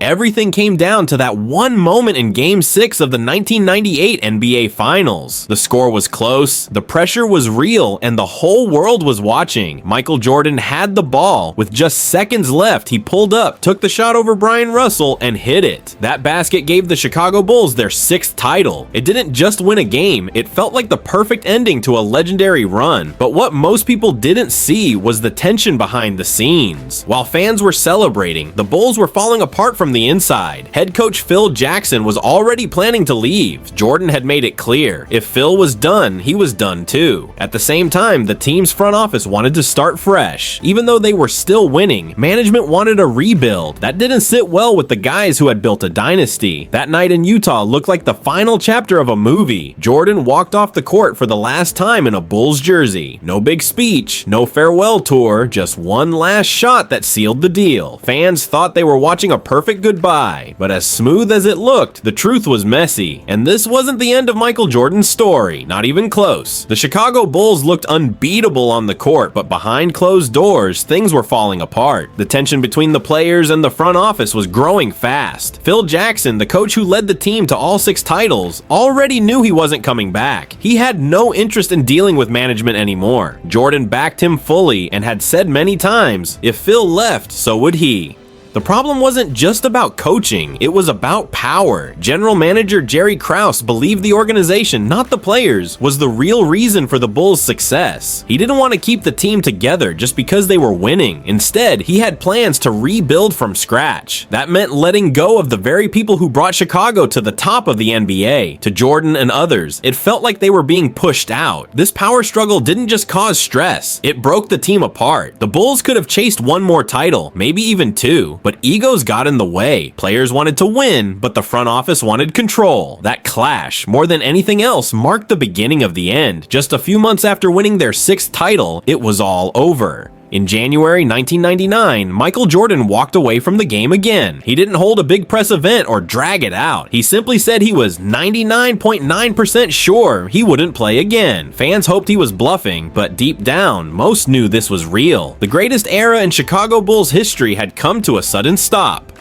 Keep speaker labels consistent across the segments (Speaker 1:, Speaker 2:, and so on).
Speaker 1: Everything came down to that one moment in Game 6 of the 1998 NBA Finals. The score was close, the pressure was real, and the whole world was watching. Michael Jordan had the ball. With just seconds left, he pulled up, took the shot over Brian Russell, and hit it. That basket gave the Chicago Bulls their 6th title. It didn't just win a game, it felt like the perfect ending to a legendary run. But what most people didn't see was the tension behind the scenes. While fans were celebrating, the Bulls were falling apart from the inside. Head coach Phil Jackson was already planning to leave. Jordan had made it clear, if Phil was done, he was done too. At the same time, the team's front office wanted to start fresh. Even though they were still winning, management wanted a rebuild. That didn't sit well with the guys who had built a dynasty. That night in Utah looked like the final chapter of a movie. Jordan walked off the court for the last time in a Bulls jersey. No big speech, no farewell tour, just one last shot that sealed the deal. Fans thought they were watching a perfect goodbye, but as smooth as it looked, the truth was messy. And this wasn't the end of Michael Jordan's story, not even close. The Chicago Bulls looked unbeatable on the court, but behind closed doors, things were falling apart. The tension between the players and the front office was growing fast. Phil Jackson, the coach who led the team to all 6 titles, already knew he wasn't coming back. He had no interest in dealing with management anymore. Jordan backed him fully and had said many times, if Phil left, so would he. The problem wasn't just about coaching, it was about power. General manager Jerry Krause believed the organization, not the players, was the real reason for the Bulls' success. He didn't want to keep the team together just because they were winning. Instead, he had plans to rebuild from scratch. That meant letting go of the very people who brought Chicago to the top of the NBA. To Jordan and others, it felt like they were being pushed out. This power struggle didn't just cause stress, it broke the team apart. The Bulls could have chased one more title, maybe even 2. But egos got in the way. Players wanted to win, but the front office wanted control. That clash, more than anything else, marked the beginning of the end. Just a few months after winning their 6th title, it was all over. In January 1999, Michael Jordan walked away from the game again. He didn't hold a big press event or drag it out. He simply said he was 99.9% sure he wouldn't play again. Fans hoped he was bluffing, but deep down, most knew this was real. The greatest era in Chicago Bulls history had come to a sudden stop.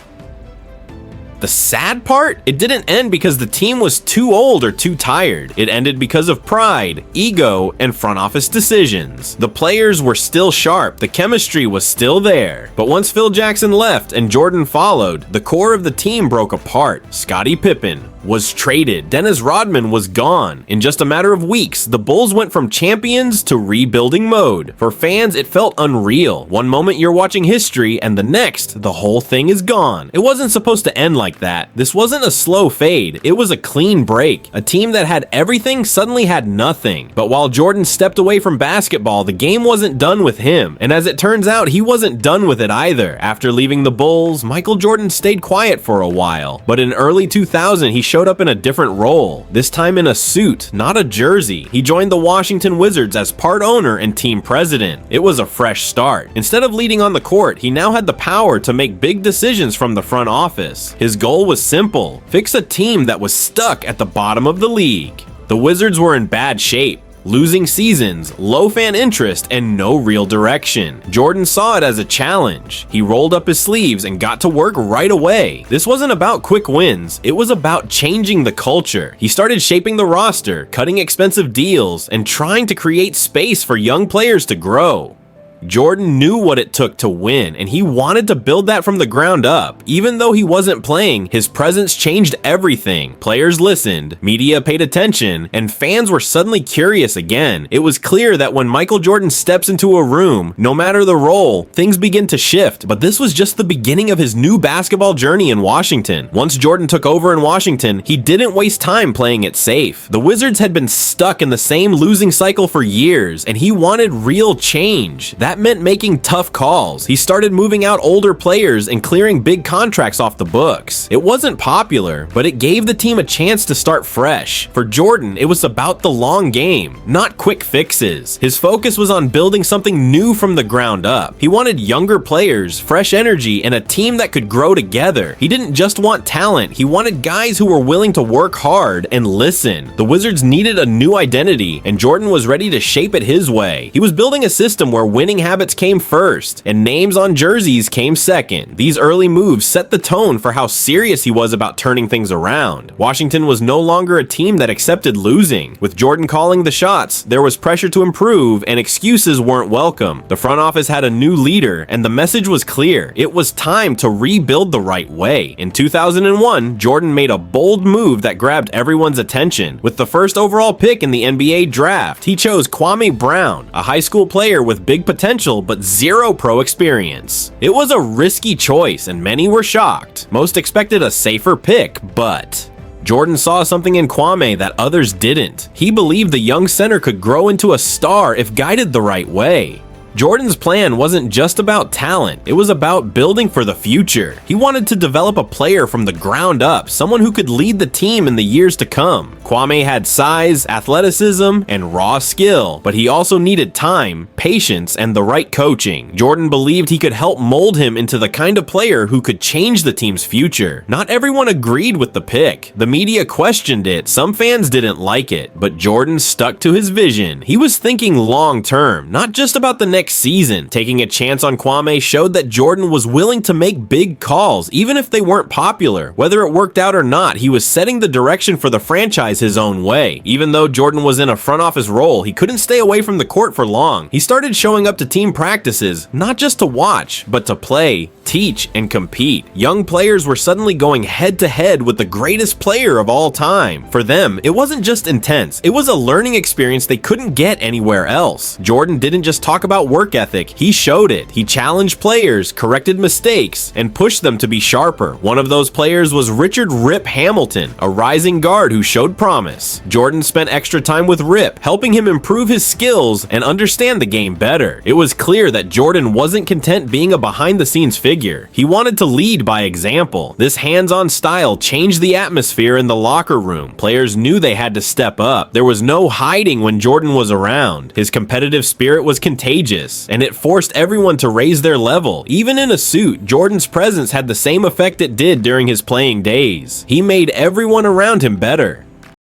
Speaker 1: The sad part? It didn't end because the team was too old or too tired. It ended because of pride, ego, and front office decisions. The players were still sharp, the chemistry was still there. But once Phil Jackson left and Jordan followed, the core of the team broke apart. Scottie Pippen was traded. Dennis Rodman was gone. In just a matter of weeks, the Bulls went from champions to rebuilding mode. For fans, it felt unreal. One moment you're watching history, and the next, the whole thing is gone. It wasn't supposed to end like that. This wasn't a slow fade. It was a clean break. A team that had everything suddenly had nothing. But while Jordan stepped away from basketball, the game wasn't done with him. And as it turns out, he wasn't done with it either. After leaving the Bulls, Michael Jordan stayed quiet for a while. But in early 2000, he showed up in a different role, this time in a suit, not a jersey. He joined the Washington Wizards as part owner and team president. It was a fresh start. Instead of leading on the court, he now had the power to make big decisions from the front office. His goal was simple: fix a team that was stuck at the bottom of the league. The Wizards were in bad shape. Losing seasons, low fan interest, and no real direction. Jordan saw it as a challenge. He rolled up his sleeves and got to work right away. This wasn't about quick wins, it was about changing the culture. He started shaping the roster, cutting expensive deals, and trying to create space for young players to grow. Jordan knew what it took to win, and he wanted to build that from the ground up. Even though he wasn't playing, his presence changed everything. Players listened, media paid attention, and fans were suddenly curious again. It was clear that when Michael Jordan steps into a room, no matter the role, things begin to shift. But this was just the beginning of his new basketball journey in Washington. Once Jordan took over in Washington, he didn't waste time playing it safe. The Wizards had been stuck in the same losing cycle for years, and he wanted real change. That meant making tough calls. He started moving out older players and clearing big contracts off the books. It wasn't popular, but it gave the team a chance to start fresh. For Jordan, it was about the long game, not quick fixes. His focus was on building something new from the ground up. He wanted younger players, fresh energy, and a team that could grow together. He didn't just want talent, he wanted guys who were willing to work hard and listen. The Wizards needed a new identity, and Jordan was ready to shape it his way. He was building a system where winning habits came first, and names on jerseys came second. These early moves set the tone for how serious he was about turning things around. Washington was no longer a team that accepted losing. With Jordan calling the shots, there was pressure to improve, and excuses weren't welcome. The front office had a new leader, and the message was clear. It was time to rebuild the right way. In 2001, Jordan made a bold move that grabbed everyone's attention. With the first overall pick in the NBA draft, he chose Kwame Brown, a high school player with big potential but zero pro experience. It was a risky choice, and many were shocked. Most expected a safer pick, but Jordan saw something in Kwame that others didn't. He believed the young center could grow into a star if guided the right way. Jordan's plan wasn't just about talent, it was about building for the future. He wanted to develop a player from the ground up, someone who could lead the team in the years to come. Kwame had size, athleticism, and raw skill, but he also needed time, patience, and the right coaching. Jordan believed he could help mold him into the kind of player who could change the team's future. Not everyone agreed with the pick. The media questioned it, some fans didn't like it, but Jordan stuck to his vision. He was thinking long term, not just about the next season. Taking a chance on Kwame showed that Jordan was willing to make big calls, even if they weren't popular. Whether it worked out or not, he was setting the direction for the franchise his own way. Even though Jordan was in a front office role, he couldn't stay away from the court for long. He started showing up to team practices, not just to watch, but to play, teach, and compete. Young players were suddenly going head to head with the greatest player of all time. For them, it wasn't just intense, it was a learning experience they couldn't get anywhere else. Jordan didn't just talk about work ethic, he showed it. He challenged players, corrected mistakes, and pushed them to be sharper. One of those players was Richard "Rip" Hamilton, a rising guard who showed promise. Jordan spent extra time with Rip, helping him improve his skills and understand the game better. It was clear that Jordan wasn't content being a behind-the-scenes figure. He wanted to lead by example. This hands-on style changed the atmosphere in the locker room. Players knew they had to step up. There was no hiding when Jordan was around. His competitive spirit was contagious, and it forced everyone to raise their level. Even in a suit, Jordan's presence had the same effect it did during his playing days. He made everyone around him better.